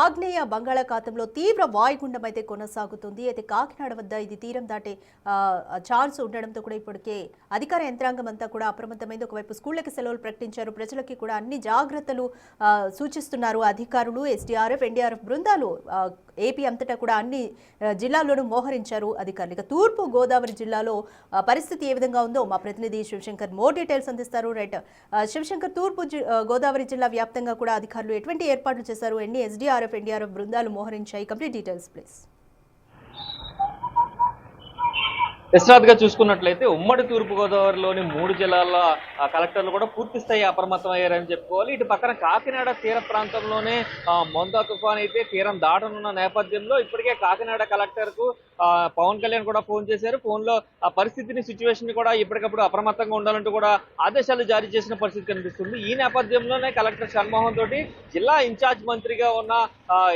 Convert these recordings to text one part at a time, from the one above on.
ఆగ్నేయ బంగాళాఖాతంలో తీవ్ర వాయుగుండం అయితే కొనసాగుతుంది. అయితే కాకినాడ వద్ద ఇది తీరం దాటే ఛాన్స్ ఉండడంతో కూడా ఇప్పటికే అధికార యంత్రాంగం అంతా కూడా అప్రమత్తమైంది. ఒకవైపు స్కూళ్లకి సెలవులు ప్రకటించారు. ప్రజలకి కూడా అన్ని జాగ్రత్తలు సూచిస్తున్నారు అధికారులు. ఎస్డీఆర్ఎఫ్, ఎన్డీఆర్ఎఫ్ బృందాలు ఏపీ అంతటా కూడా అన్ని జిల్లాల్లోనూ మోహరించారు అధికారులు. ఇక తూర్పు గోదావరి జిల్లాలో పరిస్థితి ఏ విధంగా ఉందో మా ప్రతినిధి శివశంకర్ మోర్ డీటెయిల్స్ అందిస్తారు. రైట్ శివశంకర్, తూర్పు గోదావరి జిల్లా వ్యాప్తంగా కూడా అధికారులు ఎటువంటి ఏర్పాట్లు చేశారు? ఎన్ని ఎస్డీఆర్ఎఫ్, ఎన్డీఆర్ఎఫ్ బృందాలు మోహరించాయి? Complete details please. విశ్రాంతిగా చూసుకున్నట్లయితే ఉమ్మడి తూర్పుగోదావరిలోని 3 జిల్లాల కలెక్టర్లు కూడా పూర్తి స్థాయి అప్రమత్తం అయ్యారని చెప్పుకోవాలి. ఇటు పక్కన కాకినాడ తీర ప్రాంతంలోనే మొందా తుఫాన్ అయితే తీరం దాటనున్న నేపథ్యంలో ఇప్పటికే కాకినాడ కలెక్టర్ కు పవన్ కళ్యాణ్ కూడా ఫోన్ చేశారు. ఫోన్ లో ఆ పరిస్థితిని, సిచ్యువేషన్ ని కూడా ఇప్పటికప్పుడు అప్రమత్తంగా ఉండాలంటూ కూడా ఆదేశాలు జారీ చేసిన పరిస్థితి కనిపిస్తుంది. ఈ నేపథ్యంలోనే కలెక్టర్ షణ్మోహన్ తోటి జిల్లా ఇన్ఛార్జ్ మంత్రిగా ఉన్న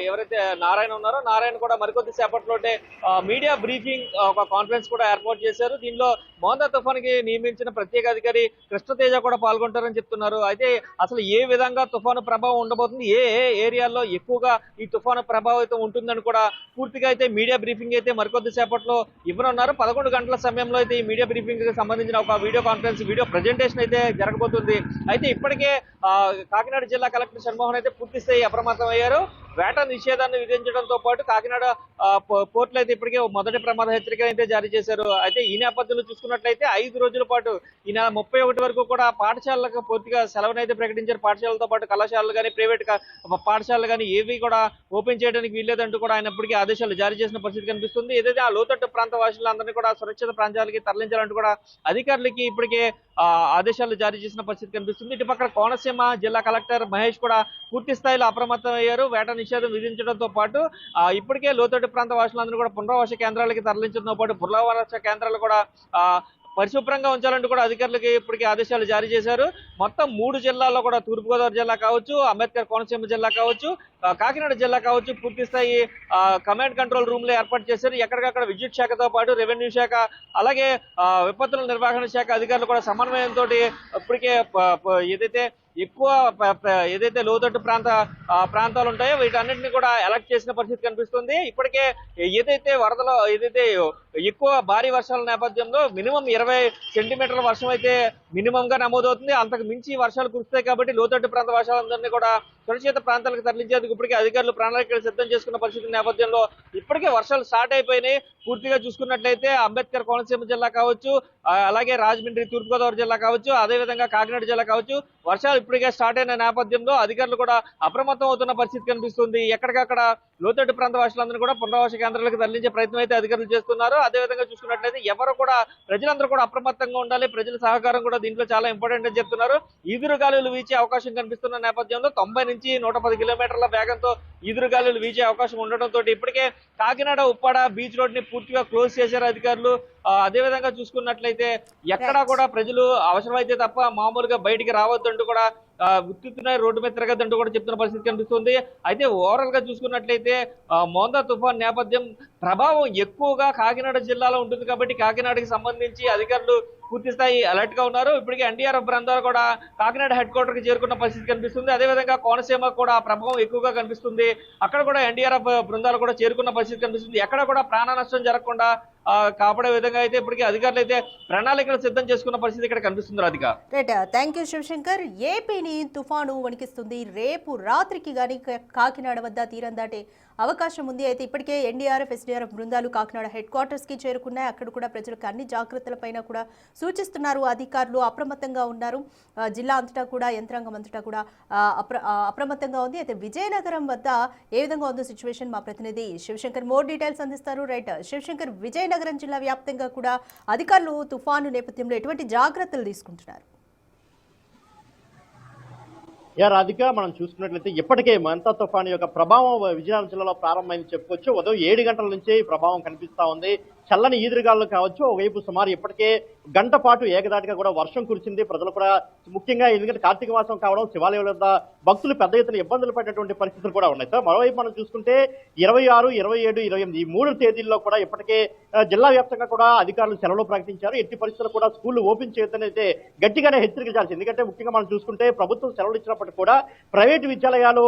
ఎవరైతే నారాయణ ఉన్నారో నారాయణ కూడా మరికొద్ది సేపట్లోనే మీడియా బ్రీఫింగ్ ఒక కాన్ఫరెన్స్ కూడా ఏర్పాటు చేశారు. దీనిలో మోందా తుఫాన్ కి నియమించిన ప్రత్యేక అధికారి కృష్ణతేజ కూడా పాల్గొంటారని చెప్తున్నారు. అయితే అసలు ఏ విధంగా తుఫాను ప్రభావం ఉండబోతుంది, ఏ ఏరియాల్లో ఎక్కువగా ఈ తుఫాను ప్రభావితం ఉంటుందని కూడా పూర్తిగా అయితే మీడియా బ్రీఫింగ్ అయితే మరికొద్ది సేపట్లో ఇవ్వనున్నారు. 11 గంటల సమయంలో అయితే ఈ మీడియా బ్రీఫింగ్ కి సంబంధించిన ఒక వీడియో కాన్ఫరెన్స్, వీడియో ప్రజెంటేషన్ అయితే జరగబోతుంది. అయితే ఇప్పటికే కాకినాడ జిల్లా కలెక్టర్ షణ్మోహన్ అయితే పూర్తి స్థాయి అప్రమత్తం అయ్యారు. వేట నిషేధాన్ని విధించడంతో పాటు కాకినాడ పోర్టులో అయితే ఇప్పటికే మొదటి ప్రమాద హెచ్చరిక అయితే జారీ చేశారు. అయితే ఈ నేపథ్యంలో చూసుకున్నట్లయితే 5 రోజుల పాటు ఈ నెల 31 వరకు కూడా పాఠశాలలకు పూర్తిగా సెలవునైతే ప్రకటించారు. పాఠశాలతో పాటు కళాశాలలు కానీ, ప్రైవేట్ పాఠశాలలు కానీ ఏవి కూడా ఓపెన్ చేయడానికి వీల్లేదంటూ కూడా ఆయన ఇప్పటికీ ఆదేశాలు జారీ చేసిన పరిస్థితి కనిపిస్తుంది. ఏదైతే ఆ లోతట్టు ప్రాంత వాసులందరినీ కూడా సురక్షిత ప్రాంతాలకి తరలించాలంటూ కూడా అధికారులకి ఇప్పటికే ఆదేశాలు జారీ చేసిన పరిస్థితి కనిపిస్తుంది. ఇటు పక్కన కోనసీమ జిల్లా కలెక్టర్ మహేష్ కూడా పూర్తి స్థాయిలో అప్రమత్తం అయ్యారు. వేట నిషేధం విధించడంతో పాటు ఇప్పటికే లోతట్టు ప్రాంత వాసులందరూ కూడా పునరావాస కేంద్రాలకి తరలించడంతో పాటు పునరావాస కేంద్రాలు కూడా పరిశుభ్రంగా ఉంచాలంటూ కూడా అధికారులకి ఇప్పటికే ఆదేశాలు జారీ చేశారు. మొత్తం 3 జిల్లాల్లో కూడా తూర్పుగోదావరి జిల్లా కావచ్చు, అంబేద్కర్ కోనసీమ జిల్లా కావచ్చు, కాకినాడ జిల్లా కావచ్చు పూర్తి స్థాయి కమాండ్ కంట్రోల్ రూమ్ లో ఏర్పాటు చేశారు. ఎక్కడికక్కడ విద్యుత్ శాఖతో పాటు రెవెన్యూ శాఖ, అలాగే విపత్తుల నిర్వహణ శాఖ అధికారులు కూడా సమన్వయంతో ఇప్పటికే ఏదైతే ఎక్కువ ఏదైతే లోతట్టు ప్రాంతాలు ఉంటాయో వీటన్నిటిని కూడా అలర్ట్ చేసిన పరిస్థితి కనిపిస్తుంది. ఇప్పటికే ఏదైతే వరదలో ఎక్కువ భారీ వర్షాల నేపథ్యంలో మినిమం 20 సెంటీమీటర్ల వర్షం అయితే మినిమం గా నమోదవుతుంది. అంతకు మించి వర్షాలు కురుస్తాయి కాబట్టి లోతట్టు ప్రాంత వర్షాలందరినీ కూడా సురక్షిత ప్రాంతాలకు తరలించేందుకు ఇప్పటికే అధికారులు ప్రణాళికలు సిద్ధం చేసుకున్న పరిస్థితి నేపథ్యంలో ఇప్పటికే వర్షాలు స్టార్ట్ అయిపోయినాయి. పూర్తిగా చూసుకున్నట్లయితే అంబేద్కర్ కోనసీమ జిల్లా కావచ్చు, అలాగే రాజమండ్రి తూర్పుగోదావరి జిల్లా కావచ్చు, అదేవిధంగా కాకినాడ జిల్లా కావచ్చు వర్షాలు ఇప్పటికే స్టార్ట్ అయిన నేపథ్యంలో అధికారులు కూడా అప్రమత్తం అవుతున్న పరిస్థితి కనిపిస్తుంది. ఎక్కడికక్కడ లోతట్టు ప్రాంత వాసులందరూ కూడా పునరావాస కేంద్రాలకు తరలించే ప్రయత్నం అయితే అధికారులు చేస్తున్నారు. అదేవిధంగా చూసుకున్నట్లయితే ప్రజలందరూ కూడా అప్రమత్తంగా ఉండాలి. ప్రజల సహకారం కూడా దీంట్లో చాలా ఇంపార్టెంట్ అని చెప్తున్నారు. ఈదురుగాలులు వీచే అవకాశం కనిపిస్తున్న నేపథ్యంలో 90 నుంచి 110 కిలోమీటర్ల వేగంతో ఈదురుగాలులు వీచే అవకాశం ఉండడంతో ఇప్పటికే కాకినాడ ఉప్పాడ బీచ్ రోడ్ ని పూర్తిగా క్లోజ్ చేశారు అధికారులు. అదేవిధంగా చూసుకున్నట్లయితే ఎక్కడా కూడా ప్రజలు అవసరమైతే తప్ప మామూలుగా బయటికి రావద్దంటూ కూడా గుర్తుతున్నాయి, రోడ్డు మీద తిరగద్దంటూ కూడా చెప్తున్న పరిస్థితి కనిపిస్తుంది. అయితే ఓవరాల్ గా చూసుకున్నట్లయితే మోందా తుఫాన్ నేపథ్యం ప్రభావం ఎక్కువగా కాకినాడ జిల్లాలో ఉంటుంది కాబట్టి కాకినాడకి సంబంధించి అధికారులు పూర్తి స్థాయి అలర్ట్ గా ఉన్నారు. ఇప్పటికే ఎన్డీఆర్ఎఫ్ బృందాలు కూడా కాకినాడ హెడ్ క్వార్టర్ కి చేరుకున్న పరిస్థితి కనిపిస్తుంది. అదేవిధంగా కోనసీమ కూడా ప్రభావం ఎక్కువగా కనిపిస్తుంది. అక్కడ కూడా ఎన్డీఆర్ఎఫ్ బృందాలు కూడా చేరుకున్న పరిస్థితి కనిపిస్తుంది. ఎక్కడ కూడా ప్రాణ నష్టం జరగకుండా కాపాడే విధంగా అయితే ఇప్పటికే అధికారులు అయితే ప్రణాళికలు సిద్ధం చేసుకున్న పరిస్థితి ఇక్కడ కనిపిస్తుంది. Radhika, thank you Shivashankar. ఏపీని తుఫాను వణికిస్తుంది. రేపు రాత్రికి గానీ కాకినాడ వద్ద తీరం దాటే అవకాశం ఉంది. అయితే ఇప్పటికే ఎన్డీఆర్ఎఫ్, ఎస్డీఆర్ఎఫ్ బృందాలు కాకినాడ హెడ్ క్వార్టర్స్ కి చేరుకున్నాయి. అక్కడ కూడా ప్రజలకు అన్ని జాగ్రత్తలపైన కూడా సూచిస్తున్నారు. అధికారులు అప్రమత్తంగా ఉన్నారు. జిల్లా అంతటా కూడా, యంత్రాంగం అంతటా కూడా అప్రమత్తంగా ఉంది. అయితే విజయనగరం వద్ద ఏ విధంగా ఉందో సిచ్యువేషన్ మా ప్రతినిధి శివశంకర్ మోర్ డీటెయిల్స్ అందిస్తారు. రైట్ శివశంకర్, విజయనగరం జిల్లా వ్యాప్తంగా కూడా అధికారులు తుఫాను నేపథ్యంలో ఎటువంటి జాగ్రత్తలు తీసుకుంటున్నారు? రాధిక, మనం చూసుకున్నట్లయితే ఇప్పటికే మోందా తుఫాను యొక్క ప్రభావం విజయనగరం జిల్లాలో ప్రారంభమైంది చెప్పుకోవచ్చు. ఉదయం 7 గంటల నుంచే ఈ ప్రభావం కనిపిస్తా ఉంది. చల్లని ఈదురుగాలు కావచ్చు, ఒకవైపు సుమారు ఇప్పటికే గంట పాటు ఏకదాటిగా కూడా వర్షం కురిసింది. ప్రజలు కూడా ముఖ్యంగా ఎందుకంటే కార్తీక మాసం కావడం శివాలయం వద్ద భక్తులు పెద్ద ఎత్తున ఇబ్బందులు పడేటువంటి పరిస్థితులు కూడా ఉన్నాయి. సో మరోవైపు మనం చూసుకుంటే 26, 27, 28 ఈ 3 తేదీల్లో కూడా ఇప్పటికే జిల్లా వ్యాప్తంగా కూడా అధికారులు సెలవులు ప్రకటించారు. ఎట్టి పరిస్థితుల్లో కూడా స్కూళ్లు ఓపెన్ చేయొద్దని అయితే గట్టిగానే హెచ్చరికలు చేయాల్సింది. ఎందుకంటే ముఖ్యంగా మనం చూసుకుంటే ప్రభుత్వం సెలవులు ఇచ్చినప్పటికీ కూడా ప్రైవేటు విద్యాలయాలు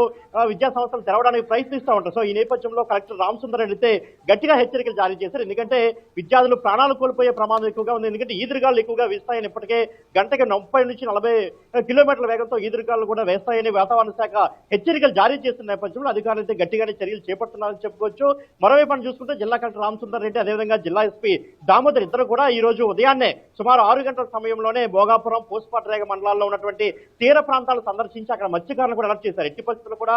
విద్యా సంస్థలు తెరవడానికి ప్రయత్నిస్తూ ఉంటారు. సో ఈ నేపథ్యంలో కలెక్టర్ రామసుందర్ రెడ్డి అయితే గట్టిగా హెచ్చరికలు జారీ చేశారు. ఎందుకంటే విద్యార్థులు ప్రాణాలు కోల్పోయే ప్రమాదం ఎక్కువగా ఉంది. ఎందుకంటే ఈదురుగాలు ఎక్కువగా వీస్తాయని ఇప్పటికే గంటకి 30 నుంచి 40 కిలోమీటర్ల వేగంతో ఈదురుగాలు కూడా వేస్తాయని వాతావరణ శాఖ హెచ్చరికలు జారీ చేస్తున్న నేపథ్యంలో అధికారులు అయితే గట్టిగానే చర్యలు చేపడుతున్నారని చెప్పుకోవచ్చు. మరోవైపు మనం చూసుకుంటే జిల్లా కలెక్టర్ రామసుందర్ రెడ్డి అదేవిధంగా జిల్లా ఎస్పీ దామోదర్ ఇద్దరు కూడా ఈ రోజు ఉదయాన్నే సుమారు 6 గంటల సమయంలోనే భోగాపురం, పోస్పాటరేగ మండలాల్లో ఉన్నటువంటి తీర ప్రాంతాలు సందర్శించి అక్కడ మత్స్యకారులు కూడా అలర్ట్ చేశారు. ఎట్టి పరిస్థితుల్లో కూడా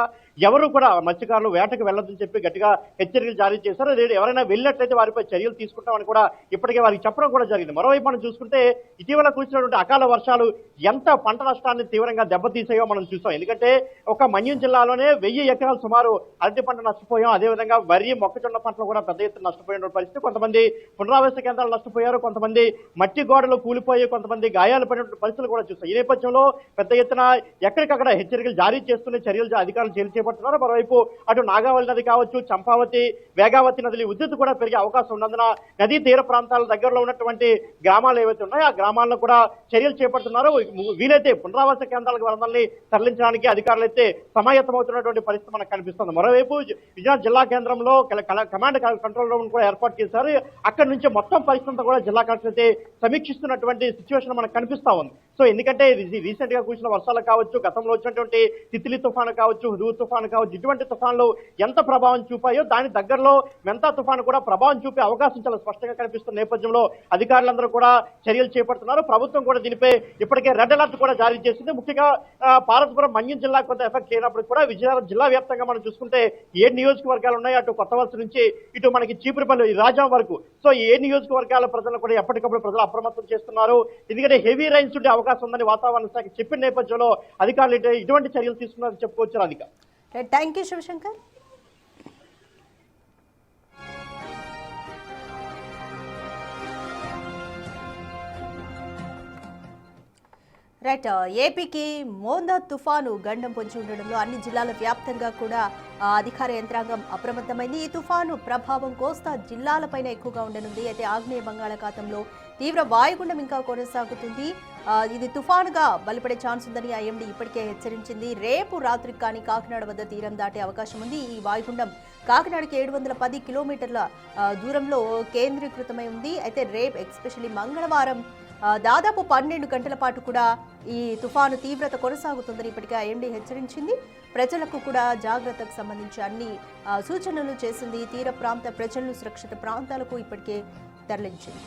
ఎవరు కూడా మత్స్యకారులు వేటకు వెళ్లొద్దని చెప్పి గట్టిగా హెచ్చరికలు జారీ చేశారు. ఎవరైనా వెళ్ళినట్లయితే వారిపై చర్యలు తీసుకుంటామని కూడా ఇప్పటికే వారికి చెప్పడం కూడా జరిగింది. మరోవైపు మనం చూసుకుంటే ఇటీవల కురిసినటువంటి అకాల వర్షాలు ఎంత పంట నష్టాన్ని తీవ్రంగా దెబ్బతీసాయో మనం చూసాం. ఎందుకంటే ఒక మన్యం జిల్లాలోనే 1000 ఎకరాలు సుమారు అరటి పంట నష్టపోయాం. అదేవిధంగా వరి, మొక్కజొన్న పంటలు కూడా పెద్ద ఎత్తున నష్టపోయిన పరిస్థితి. కొంతమంది పునరావాస కేంద్రాలు నష్టపోయారు, కొంతమంది మట్టి గోడలు కూలిపోయి, కొంతమంది గాయాలు పడిన పరిస్థితులు కూడా చూస్తాం. ఈ నేపథ్యంలో పెద్ద ఎత్తున ఎక్కడికక్కడ హెచ్చరికలు జారీ చేస్తున్న చర్యలు అధికారులు చేపడుతున్నారు. మరోవైపు అటు నాగావళి నది కావచ్చు, చంపావతి, వేగావతి నదులు ఉధృతి కూడా పెరిగే అవకాశం ఉన్నందున నదీ తీర ప్రాంతాల దగ్గరలో ఉన్నటువంటి గ్రామాలు ఏవైతే ఉన్నాయో ఆ గ్రామాల్లో కూడా చర్యలు చేపడుతున్నారు. వీలైతే పునరావాస కేంద్రాలకు వరదల్ని తరలించడానికి అధికారులు అయితే సమాయత్తమవుతున్నటువంటి పరిస్థితి మనకు కనిపిస్తుంది. మరోవైపు విజయనగరం జిల్లా కేంద్రంలో కమాండ్ కంట్రోల్ రూమ్ కూడా ఏర్పాటు చేశారు. అక్కడి నుంచి మొత్తం పరిస్థితి కూడా జిల్లా కలెక్టర్ అయితే సమీక్షిస్తున్నటువంటి సిచ్యువేషన్ మనకు కనిపిస్తా ఉంది. సో ఎందుకంటే రీసెంట్ గా కురిసిన వర్షాలు కావచ్చు, గతంలో వచ్చినటువంటి తిత్లీ తుఫాను కావచ్చు, హుదూ తుఫాను కావచ్చు, ఇటువంటి తుఫాన్లు ఎంత ప్రభావం చూపాయో దాని దగ్గరలో మెంతా తుఫాను కూడా ప్రభావం చూపే అవకాశం చాలా స్పష్టంగా కనిపిస్తున్న నేపథ్యంలో అధికారులందరూ కూడా చర్యలు చేపడుతున్నారు. ప్రభుత్వం కూడా దీనిపై ఇప్పటికే రెడ్ అలర్ట్ కూడా జారీ చేసింది. ముఖ్యంగా పార్వతీపురం, మన్యం జిల్లా కొంత ఎఫెక్ట్ చేయనప్పుడు కూడా విజయనగరం జిల్లా వ్యాప్తంగా మనం చూసుకుంటే 7 నియోజకవర్గాలు ఉన్నాయి. అటు కొత్తవలస నుంచి ఇటు మనకి చీపురుపల్లి, రాజాం వరకు. సో ఈ 7 నియోజకవర్గాల ప్రజలు కూడా ఎప్పటికప్పుడు ప్రజలు అప్రమత్తం చేస్తున్నారు. ఎందుకంటే హెవీ రైన్స్ ఉండే అవకాశం ఉందని వాతావరణ శాఖ చెప్పిన నేపథ్యంలో అధికారులు ఇటువంటి చర్యలు తీసుకున్నారని చెప్పుకోవచ్చు. Radhika, thank you Shivashankar. Right, ఏపీకి మోందా తుఫాను గండం పొంచి ఉండడంలో అన్ని జిల్లాల వ్యాప్తంగా కూడా అధికార యంత్రాంగం అప్రమత్తమైంది. ఈ తుఫాను ప్రభావం కోస్తా జిల్లాలపైన ఎక్కువగా ఉండనుంది. అయితే ఆగ్నేయ బంగాళాఖాతంలో తీవ్ర వాయుగుండం ఇంకా కొనసాగుతుంది. ఇది తుఫానుగా బలపడే ఛాన్స్ ఉందని ఐఎండీ ఇప్పటికే హెచ్చరించింది. రేపు రాత్రికి కానీ కాకినాడ వద్ద తీరం దాటే అవకాశం ఉంది. ఈ వాయుగుండం కాకినాడకి 710 కిలోమీటర్ల దూరంలో కేంద్రీకృతమై ఉంది. అయితే రేపు ఎస్పెషల్లీ మంగళవారం దాదాపు 12 గంటల పాటు కూడా ఈ తుఫాను తీవ్రత కొనసాగుతుందని ఇప్పటికే ఐఎండీ హెచ్చరించింది. ప్రజలకు కూడా జాగ్రత్తకు సంబంధించి అన్ని సూచనలు చేసింది. తీర ప్రాంత ప్రజలను సురక్షిత ప్రాంతాలకు ఇప్పటికే తరలించింది.